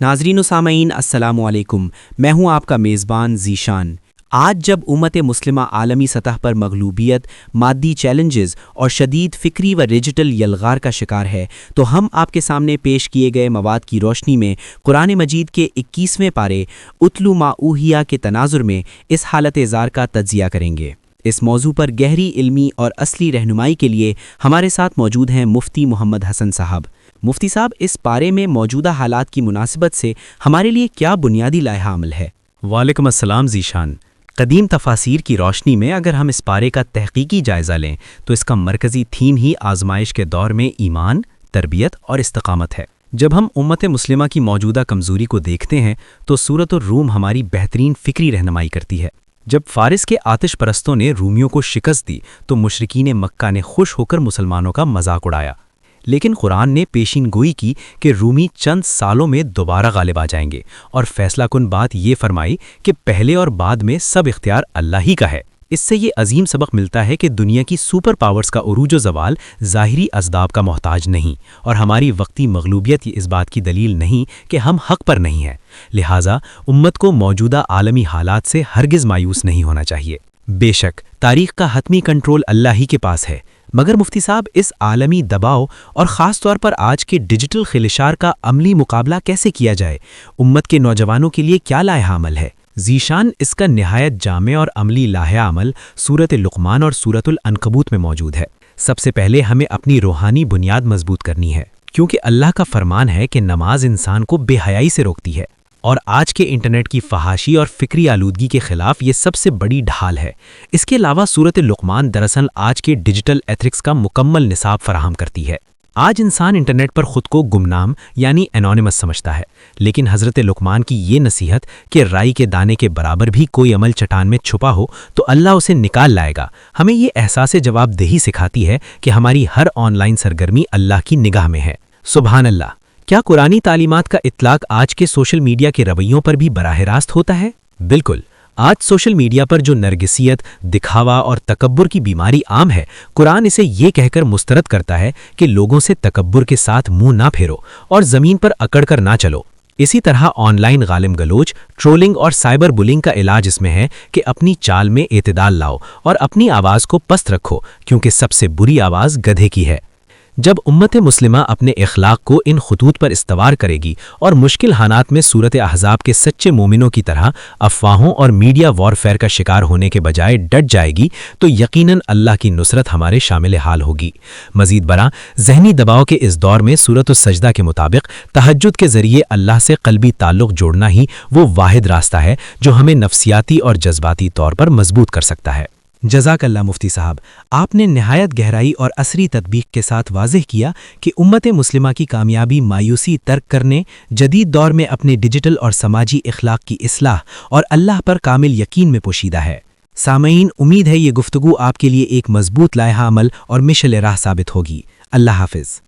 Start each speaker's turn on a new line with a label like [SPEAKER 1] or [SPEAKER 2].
[SPEAKER 1] ناظرین و سامعین السلام علیکم، میں ہوں آپ کا میزبان ذیشان۔ آج جب امت مسلمہ عالمی سطح پر مغلوبیت، مادی چیلنجز اور شدید فکری و ڈیجیٹل یلغار کا شکار ہے، تو ہم آپ کے سامنے پیش کیے گئے مواد کی روشنی میں قرآن مجید کے 21ویں پارے اتلو ما اوحی کے تناظر میں اس حالت زار کا تجزیہ کریں گے۔ اس موضوع پر گہری علمی اور اصلی رہنمائی کے لیے ہمارے ساتھ موجود ہیں مفتی محمد حسن صاحب۔ مفتی صاحب، اس پارے میں موجودہ حالات کی مناسبت سے ہمارے لیے کیا بنیادی لائحہ عمل ہے؟
[SPEAKER 2] وعلیکم السلام ذیشان۔ قدیم تفاسیر کی روشنی میں اگر ہم اس پارے کا تحقیقی جائزہ لیں تو اس کا مرکزی تھیم ہی آزمائش کے دور میں ایمان، تربیت اور استقامت ہے۔ جب ہم امت مسلمہ کی موجودہ کمزوری کو دیکھتے ہیں تو سورۃ الروم ہماری بہترین فکری رہنمائی کرتی ہے۔ جب فارس کے آتش پرستوں نے رومیوں کو شکست دی تو مشرکین مکہ نے خوش ہو کر مسلمانوں کا مذاق اڑایا، لیکن قرآن نے پیشین گوئی کی کہ رومی چند سالوں میں دوبارہ غالب آ جائیں گے، اور فیصلہ کن بات یہ فرمائی کہ پہلے اور بعد میں سب اختیار اللہ ہی کا ہے۔ اس سے یہ عظیم سبق ملتا ہے کہ دنیا کی سپر پاورز کا عروج و زوال ظاہری اسباب کا محتاج نہیں، اور ہماری وقتی مغلوبیت اس بات کی دلیل نہیں کہ ہم حق پر نہیں ہیں۔ لہٰذا امت کو موجودہ عالمی حالات سے ہرگز مایوس نہیں ہونا چاہیے۔ بے شک تاریخ کا حتمی کنٹرول اللہ ہی کے پاس ہے، مگر مفتی صاحب، اس عالمی دباؤ اور خاص طور پر آج کے ڈیجیٹل خلشار کا عملی مقابلہ کیسے کیا جائے؟ امت کے نوجوانوں کے لیے کیا لائحہ عمل ہے؟ ذیشان، اس کا نہایت جامع اور عملی لائحہ عمل سورۃ لقمان اور سورۃ العنکبوت میں موجود ہے۔ سب سے پہلے ہمیں اپنی روحانی بنیاد مضبوط کرنی ہے، کیونکہ اللہ کا فرمان ہے کہ نماز انسان کو بے حیائی سے روکتی ہے، اور آج کے انٹرنیٹ کی فحاشی اور فکری آلودگی کے خلاف یہ سب سے بڑی ڈھال ہے۔ اس کے علاوہ سورۃ لقمان دراصل آج کے ڈیجیٹل ایتھکس کا مکمل نصاب فراہم کرتی ہے۔ آج انسان انٹرنیٹ پر خود کو گمنام یعنی انونیمس سمجھتا ہے، لیکن حضرت لقمان کی یہ نصیحت کہ رائی کے دانے کے برابر بھی کوئی عمل چٹان میں چھپا ہو تو اللہ اسے نکال لائے گا، ہمیں یہ احساس جواب دہی سکھاتی ہے کہ ہماری ہر آن لائن سرگرمی اللہ کی نگاہ میں ہے۔ سبحان اللہ! کیا قرآنی تعلیمات کا اطلاق آج کے سوشل میڈیا کے رویوں پر بھی براہ راست ہوتا ہے؟ بالکل۔ آج سوشل میڈیا پر جو نرگسیت، دکھاوا اور تکبر کی بیماری عام ہے، قرآن اسے یہ کہہ کر مسترد کرتا ہے کہ لوگوں سے تکبر کے ساتھ منہ نہ پھیرو اور زمین پر اکڑ کر نہ چلو۔ اسی طرح آن لائن غالم گلوچ، ٹرولنگ اور سائبر بلنگ کا علاج اس میں ہے کہ اپنی چال میں اعتدال لاؤ اور اپنی آواز کو پست رکھو، کیونکہ سب سے بری آواز گدھے کی ہے۔ جب امت مسلمہ اپنے اخلاق کو ان خطوط پر استوار کرے گی اور مشکل حالات میں سورۃ احزاب کے سچے مومنوں کی طرح افواہوں اور میڈیا وارفیئر کا شکار ہونے کے بجائے ڈٹ جائے گی، تو یقیناً اللہ کی نصرت ہمارے شامل حال ہوگی۔ مزید برآں ذہنی دباؤ کے اس دور میں سورۃ السجدہ کے مطابق تہجد کے ذریعے اللہ سے قلبی تعلق جوڑنا ہی وہ واحد راستہ ہے جو ہمیں نفسیاتی اور جذباتی طور پر مضبوط کر سکتا ہے۔
[SPEAKER 1] جزاک اللہ مفتی صاحب، آپ نے نہایت گہرائی اور عصری تطبیق کے ساتھ واضح کیا کہ امت مسلمہ کی کامیابی مایوسی ترک کرنے، جدید دور میں اپنے ڈیجیٹل اور سماجی اخلاق کی اصلاح اور اللہ پر کامل یقین میں پوشیدہ ہے۔ سامعین، امید ہے یہ گفتگو آپ کے لیے ایک مضبوط لائحہ عمل اور مشعل راہ ثابت ہوگی۔ اللہ حافظ۔